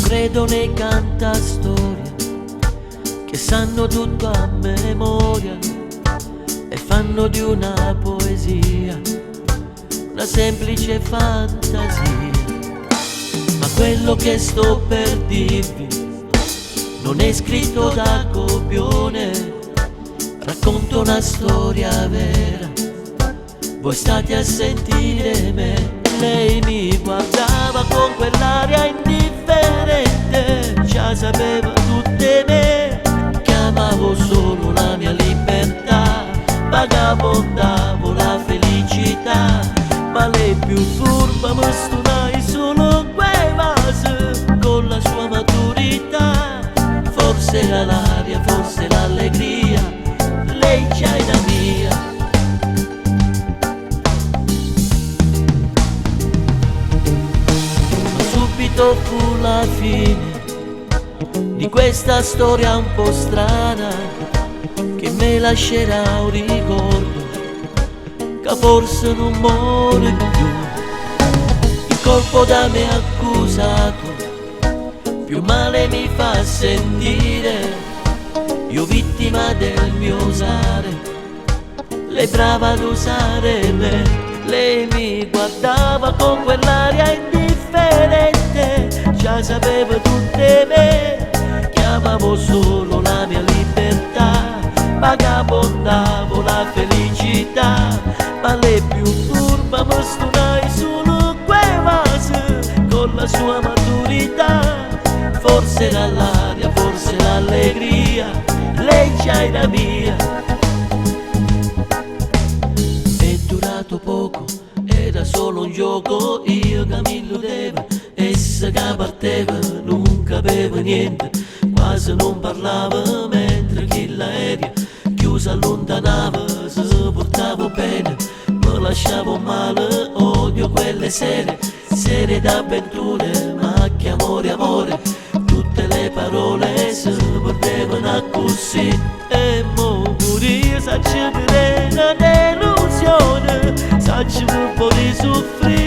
credo nei cantastorie che sanno tutto a memoria e fanno di una poesia una semplice fantasia. Ma quello che sto per dirvi non è scritto da copione, racconto una storia vera, voi state a sentire me. Lei mi guardava con quell'aria indifferente, già sapeva tutte me, che amavo solo la mia libertà, vagabondavo la felicità, ma lei più furba mi stunai solo quei vasi con la sua maturità. Forse era l'aria, forse l'allegria, lei già era mia. Subito fu la fine di questa storia un po' strana che me lascerà un ricordo che forse non muore più. Il colpo da me accusato più male mi fa sentire, io vittima del mio usare, lei brava ad usare me. Lei mi guardava con quell'aria indifferente, già sapeva tutte me, che amavo solo la mia libertà, vagabondavo la felicità, ma lei più furba mi stunai solo quei vasi con la sua maturità. Forse era l'aria, forse l'allegria, lei già era mia. È durato poco, era solo un gioco, io che mi illudevo, essa che parteva, non capeva niente, quasi non parlava, mentre chi l'aereo chiusa allontanava, si portava bene, mi lasciavo male, odio quelle sere, sere d'avventure, ma che amore, amore, tutte le parole si perdevano così. E mo pure io saccio di una delusione, saccio un po' di soffrire.